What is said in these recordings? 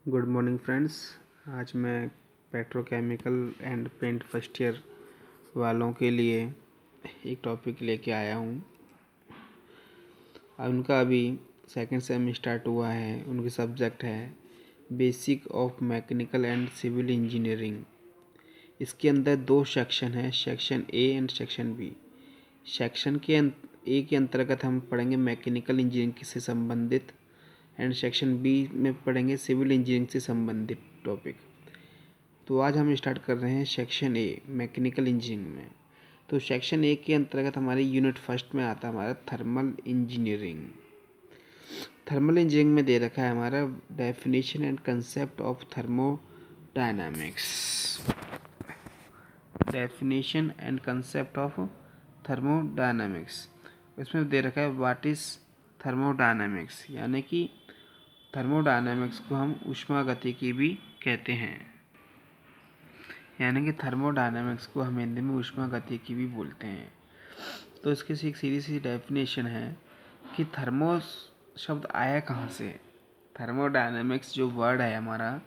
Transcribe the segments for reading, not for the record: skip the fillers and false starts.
Good morning friends. आज मैं petrochemical and paint first year वालों के लिए एक टॉपिक लेके आया हूँ। उनका अभी सेकंड सेम स्टार्ट हुआ है। उनके सब्जेक्ट है basic of mechanical and civil engineering. इसके अंदर दो सेक्शन है, section A and section B. Section के ए के अंतर्गत हम पढ़ेंगे मैकेनिकल इंजीनियरिंग से संबंधित एंड सेक्शन बी में पढ़ेंगे सिविल इंजीनियरिंग से संबंधित टॉपिक। तो आज हम स्टार्ट कर रहे हैं सेक्शन ए मैकेनिकल इंजीनियरिंग में। तो सेक्शन ए के अंतर्गत हमारी यूनिट फर्स्ट में आता है हमारा थर्मल इंजीनियरिंग। थर्मल इंजीनियरिंग में दे रखा है हमारा definition and concept of thermodynamics. Definition and concept of thermodynamics, इसमें दे रखा है व्हाट इज थर्मोडायनामिक्स, यानी कि थर्मोडायनामिक्स को हम ऊष्मागतिकी भी कहते हैं, यानी कि थर्मोडायनामिक्स को हम हिंदी में ऊष्मागतिकी भी बोलते हैं। तो इसकी एक सीधी सी डेफिनेशन है कि थर्मो शब्द आया कहाँ से। थर्मोडायनामिक्स जो वर्ड है हमारा,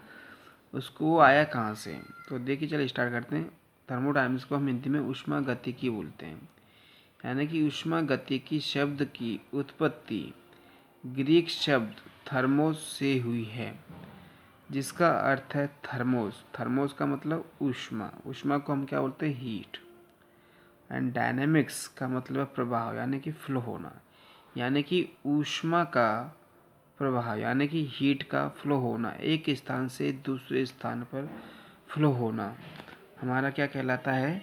उसको आया कहाँ से। तो देखिए चलिए स्टार्ट करते हैं। थर्मोडायनामिक्स को हम हिंदी में ऊष्मागतिकी बोलते हैं, यानी कि ऊष्मागतिकी शब्द की उत्पत्ति ग्रीक शब्द थर्मोस से हुई है, जिसका अर्थ है थर्मोस। थर्मोस का मतलब ऊष्मा। ऊष्मा को हम क्या बोलते हैं, हीट। एंड डायनेमिक्स का मतलब है प्रवाह, यानी कि फ्लो होना। यानी कि ऊष्मा का प्रवाह यानी कि हीट का फ्लो होना, एक स्थान से दूसरे स्थान पर फ्लो होना हमारा क्या कहलाता है,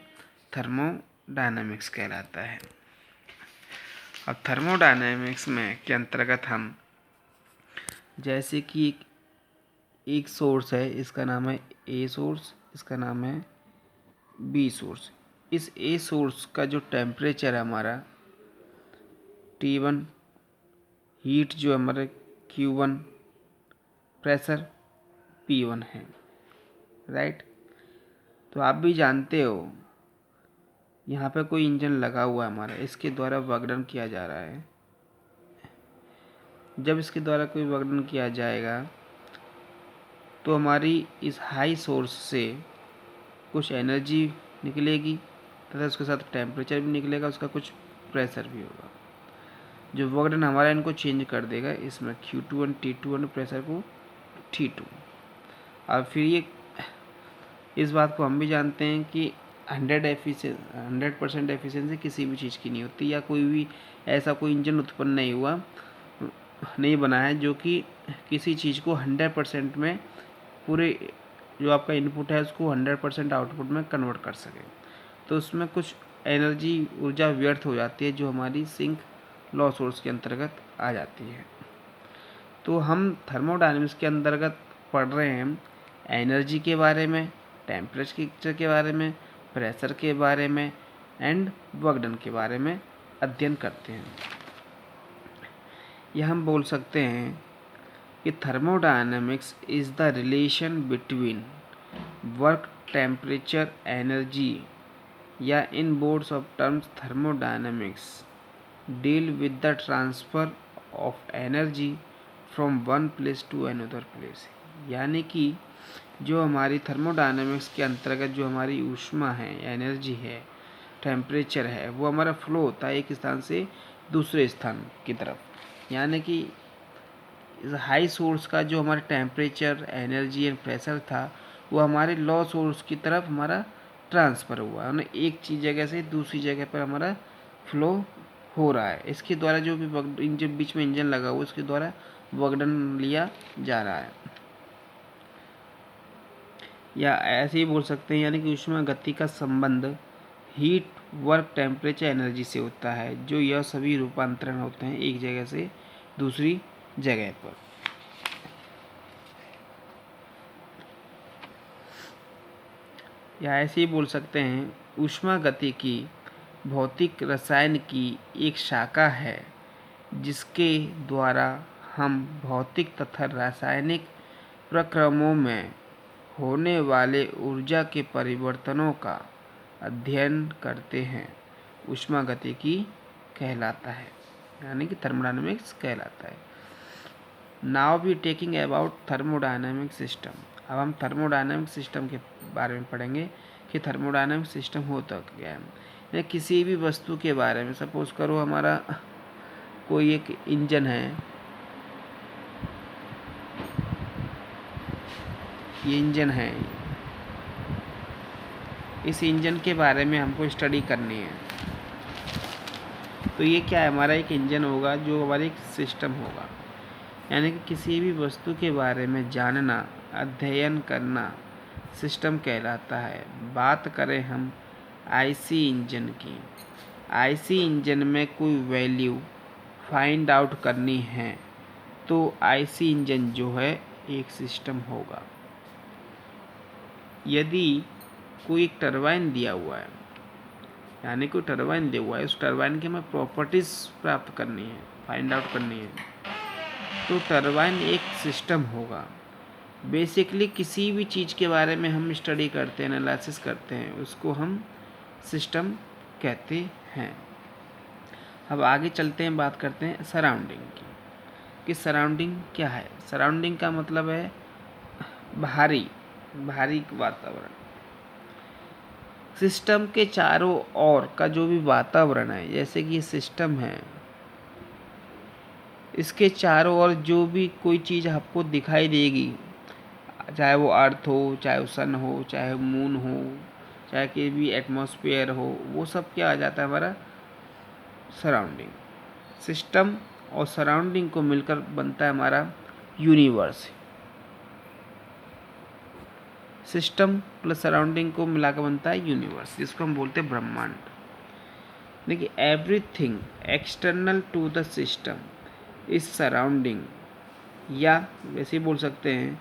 थर्मोडायनेमिक्स कहलाता है। अब थर्मोडायनेमिक्स में के अंतर्गत हम जैसे कि एक सोर्स है, इसका नाम है ए सोर्स, इसका नाम है बी सोर्स। इस ए सोर्स का जो टेम्परेचर है हमारा T1, हीट जो हमारे Q1, प्रेशर P1 है, राइट। तो आप भी जानते हो यहाँ पे कोई इंजन लगा हुआ है हमारा, इसके द्वारा वर्कडन किया जा रहा है। जब इसके द्वारा कोई वर्कडन किया जाएगा तो हमारी इस हाई सोर्स से कुछ एनर्जी निकलेगी तथा उसके साथ टेम्परेचर भी निकलेगा, उसका कुछ प्रेशर भी होगा। जो वर्कडन हमारा इनको चेंज कर देगा, इसमें Q2 T2 प्रेशर को T2। अब फिर ये इस बात को हम भी जानते हैं कि 100% एफिशिएंसी किसी भी चीज़ की नहीं होती, या कोई भी ऐसा कोई इंजन उत्पन्न नहीं बना है जो कि किसी चीज़ को 100% में पूरे जो आपका इनपुट है उसको 100% आउटपुट में कन्वर्ट कर सके। तो उसमें कुछ एनर्जी ऊर्जा व्यर्थ हो जाती है, जो हमारी सिंक लॉ सोर्स के अंतर्गत आ जाती है। तो हम थर्मोडायनेमिक्स के अंतर्गत पढ़ रहे हैं एनर्जी के बारे में, टेम्परेचर के बारे में, प्रेशर के बारे में एंड वर्कडन के बारे में अध्ययन करते हैं। यह हम बोल सकते हैं कि thermodynamics is the relation between work, temperature, energy, या in boards of terms thermodynamics deal with the transfer of energy from one place to another place. यानी कि जो हमारी थर्मोडायनेमिक्स के अंतर्गत जो हमारी ऊष्मा है, एनर्जी है, टेम्परेचर है, वो हमारा फ्लो होता है एक स्थान से दूसरे स्थान की तरफ। यानी कि इस हाई सोर्स का जो हमारा टेम्परेचर, एनर्जी एंड प्रेशर था, वो हमारे लो सोर्स की तरफ हमारा ट्रांसफ़र हुआ, यानी एक चीज़ जगह से दूसरी जगह पर हमारा फ्लो हो रहा है। इसके द्वारा जो भी इंजन बीच में इंजन लगा हुआ, उसके द्वारा वर्कडन लिया जा रहा है। या ऐसे ही बोल सकते हैं, यानी कि ऊष्मा गति का संबंध हीट, वर्क, टेम्परेचर, एनर्जी से होता है, जो यह सभी रूपांतरण होते हैं एक जगह से दूसरी जगह पर। या ऐसे ही बोल सकते हैं ऊष्मा गति की भौतिक रसायन की एक शाखा है, जिसके द्वारा हम भौतिक तथा रासायनिक प्रक्रमों में होने वाले ऊर्जा के परिवर्तनों का अध्ययन करते हैं। ऊष्मागतिकी कहलाता है, यानी कि थर्मोडायनेमिक्स कहलाता है। Now we taking about thermodynamic system. अब हम थर्मोडायनेमिक सिस्टम के बारे में पढ़ेंगे कि थर्मोडायनेमिक सिस्टम होता क्या है। या किसी भी वस्तु के बारे में, सपोज करो हमारा कोई एक इंजन है, ये इंजन है, इस इंजन के बारे में हमको स्टडी करनी है। तो ये क्या है, हमारा एक इंजन होगा जो हमारा एक सिस्टम होगा। यानी कि किसी भी वस्तु के बारे में जानना, अध्ययन करना सिस्टम कहलाता है। बात करें हम आईसी इंजन की, आईसी इंजन में कोई वैल्यू फाइंड आउट करनी है तो आईसी इंजन जो है एक सिस्टम होगा। यदि कोई एक टरबाइन दिया हुआ है, यानी कोई टरबाइन दिया हुआ है, उस टरबाइन की हमें प्रॉपर्टीज़ प्राप्त करनी है, फाइंड आउट करनी है, तो टरबाइन एक सिस्टम होगा। बेसिकली किसी भी चीज़ के बारे में हम स्टडी करते हैं, एनालिसिस करते हैं, उसको हम सिस्टम कहते हैं। अब आगे चलते हैं, बात करते हैं सराउंडिंग की कि सराउंडिंग क्या है। सराउंडिंग का मतलब है बाहरी वातावरण। सिस्टम के चारों ओर का जो भी वातावरण है, जैसे कि ये सिस्टम है, इसके चारों ओर जो भी कोई चीज़ आपको दिखाई देगी, चाहे वो अर्थ हो, चाहे वो सन हो, चाहे मून हो, चाहे कि भी एटमॉस्फेयर हो, वो सब क्या आ जाता है हमारा सराउंडिंग। सिस्टम और सराउंडिंग को मिलकर बनता है हमारा यूनिवर्स। सिस्टम प्लस सराउंडिंग को मिलाकर बनता है यूनिवर्स, जिसको हम बोलते हैं ब्रह्मांड। देखिए, everything external to the system is surrounding, या वैसे ही बोल सकते हैं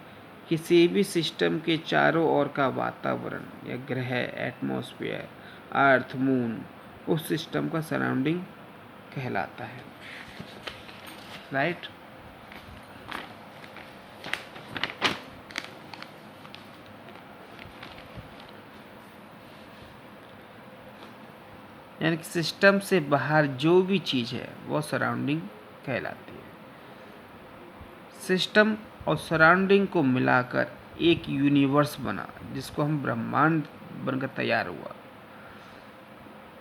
किसी भी सिस्टम के चारों ओर का वातावरण या ग्रह, एटमॉस्फेयर, अर्थ, मून, उस सिस्टम का सराउंडिंग कहलाता है। राइट। यानी कि सिस्टम से बाहर जो भी चीज़ है वो सराउंडिंग कहलाती है। सिस्टम और सराउंडिंग को मिलाकर एक यूनिवर्स बना, जिसको हम ब्रह्मांड बनकर तैयार हुआ।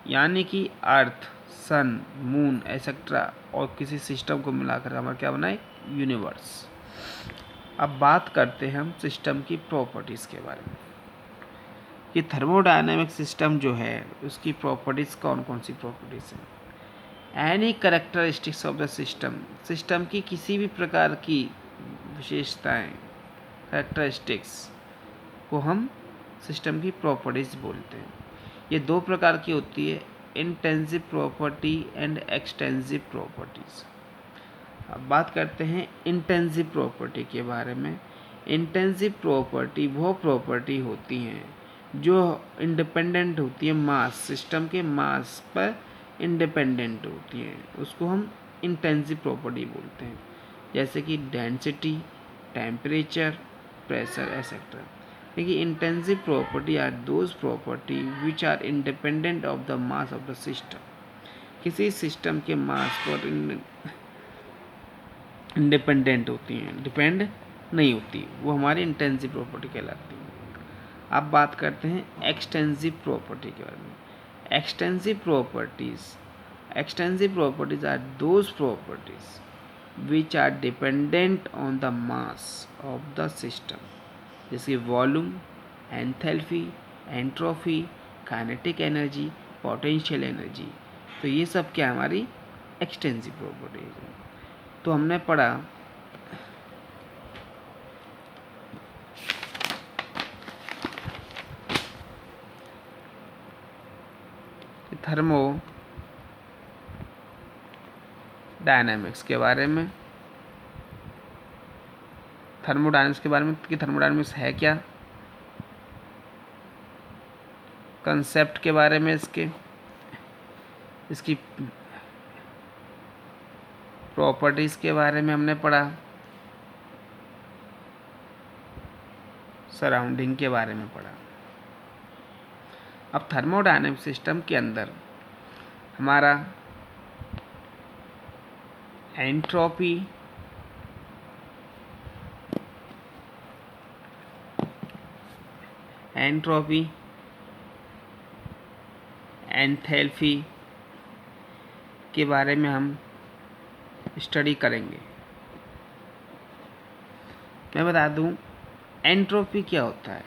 यानी कि अर्थ, सन, मून एक्सेट्रा और किसी सिस्टम को मिलाकर हमारा क्या बना, एक यूनिवर्स। अब बात करते हैं हम सिस्टम की प्रॉपर्टीज़ के बारे में कि थर्मोडायनेमिक सिस्टम जो है उसकी प्रॉपर्टीज़ कौन कौन सी प्रॉपर्टीज़ हैं। Any characteristics of the system, system की किसी भी प्रकार की विशेषताएं, कैरेक्टरिस्टिक्स को हम सिस्टम की प्रॉपर्टीज़ बोलते हैं। ये दो प्रकार की होती है, intensive property and extensive properties. अब बात करते हैं इंटेंसिव प्रॉपर्टी के बारे में। इंटेंसिव प्रॉपर्टी वो प्रॉपर्टी होती हैं जो इंडिपेंडेंट होती है मास, सिस्टम के मास पर इंडिपेंडेंट होती हैं, उसको हम इंटेंसिव प्रॉपर्टी बोलते हैं। जैसे कि डेंसिटी, टेम्परेचर, प्रेशर एक्सेट्रा। देखिए, intensive property are those property which are independent of the mass of the system. किसी सिस्टम के मास पर इंडिपेंडेंट होती हैं, डिपेंड नहीं होती, वो हमारी इंटेंसिव प्रॉपर्टी कहलाती है। अब बात करते हैं एक्सटेंसिव प्रॉपर्टी के बारे में। Extensive properties are those properties which are dependent on the mass of the system, जैसे volume, enthalpy, entropy, kinetic energy, potential energy. तो ये सब क्या हमारी एक्सटेंसिव प्रॉपर्टीज है। तो हमने पढ़ा थर्मोडायनेमिक्स के बारे में, कि थर्मोडायनेमिक्स है क्या, कंसेप्ट के बारे में, इसकी प्रॉपर्टीज़ के बारे में हमने पढ़ा, सराउंडिंग के बारे में पढ़ा। अब थर्मोडायनेमिक सिस्टम के अंदर हमारा एंट्रोपी एंट्रोपी, एंथैल्पी के बारे में हम स्टडी करेंगे। मैं बता दूं एंट्रोपी क्या होता है।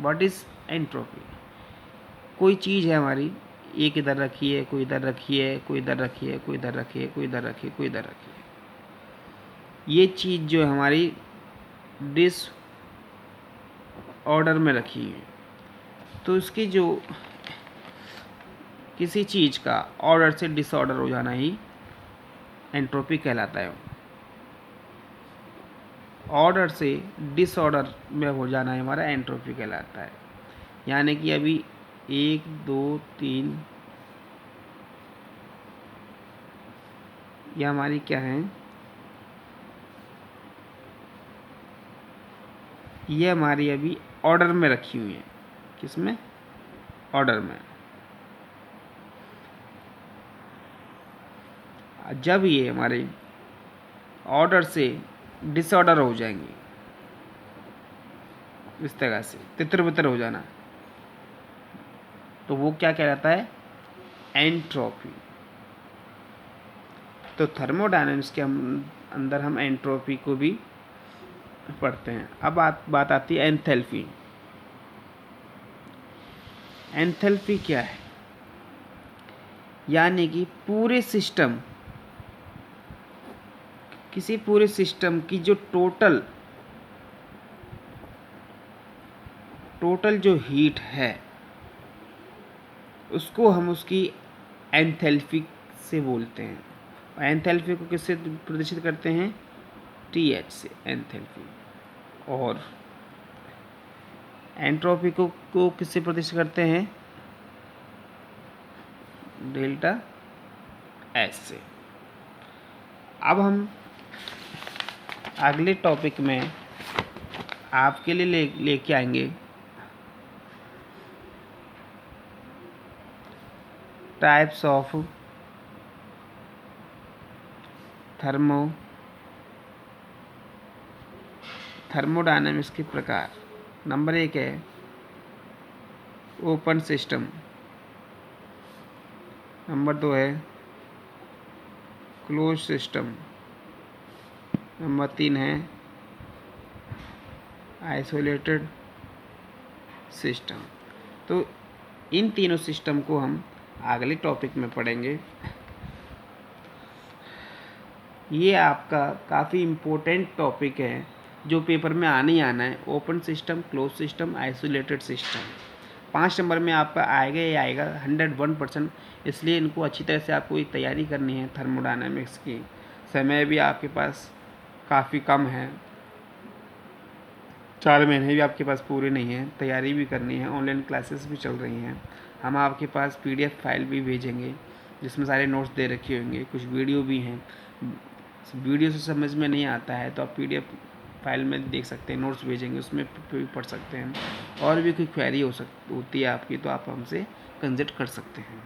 What is entropy? कोई चीज़ है हमारी, एक इधर रखी है, कोई इधर रखी है, कोई इधर रखी है, कोई इधर रखी है, कोई इधर रखी है, कोई इधर रखी है। ये चीज़ जो है हमारी डिस ऑर्डर में रखी है, तो इसकी जो किसी चीज़ का ऑर्डर से डिसऑर्डर हो जाना ही एंट्रोपी कहलाता है। ऑर्डर से डिसऑर्डर में हो जाना है हमारा एंट्रोपी कहलाता है। यानी कि अभी 1 2 3 ये हमारी क्या है, ये हमारी अभी ऑर्डर में रखी हुई है। किसमें? ऑर्डर में। जब ये हमारे ऑर्डर से डिसऑर्डर हो जाएंगे, इस तरह से तितर बितर हो जाना, तो वो क्या कहलाता है? एंट्रोपी। तो थर्मोडायनेमिक्स के अंदर हम एंट्रोपी को भी पढ़ते हैं। अब बात आती है एंथैल्पी। एंथैल्पी क्या है? यानी कि पूरे सिस्टम, किसी पूरे सिस्टम की जो टोटल जो हीट है उसको हम उसकी एंथैल्पी से बोलते हैं। एंथैल्पी को किससे प्रदर्शित करते हैं? TH से, एंथैल्पी। और एंट्रोपी को किससे प्रदर्शित करते हैं? डेल्टा S से। अब हम अगले टॉपिक में आपके लिए लेके आएंगे टाइप्स ऑफ थर्मोडायनेमिक्स के प्रकार। नंबर 1 है ओपन सिस्टम, नंबर 2 है क्लोज सिस्टम, नंबर 3 है आइसोलेटेड सिस्टम। तो इन तीनों सिस्टम को हम अगले टॉपिक में पढ़ेंगे। ये आपका काफ़ी इम्पोर्टेंट टॉपिक है जो पेपर में आना ही आना है। Open system, close system, isolated system 5 number में आपका आएगा ही आएगा 101%। इसलिए इनको अच्छी तरह से आपको तैयारी करनी है थर्मोडायनेमिक्स की। समय भी आपके पास काफ़ी कम है, 4 महीने भी आपके पास पूरे नहीं हैं, तैयारी भी करनी है। ऑनलाइन क्लासेस भी चल रही हैं। हम आपके पास PDF फाइल भी भेजेंगे जिसमें सारे नोट्स दे रखे होंगे, कुछ वीडियो भी हैं। वीडियो से समझ में नहीं आता है तो आप PDF फाइल में देख सकते हैं, नोट्स भेजेंगे उसमें भी पढ़ सकते हैं। और भी कोई क्वेरी होती है आपकी तो आप हमसे कंसल्ट कर सकते हैं।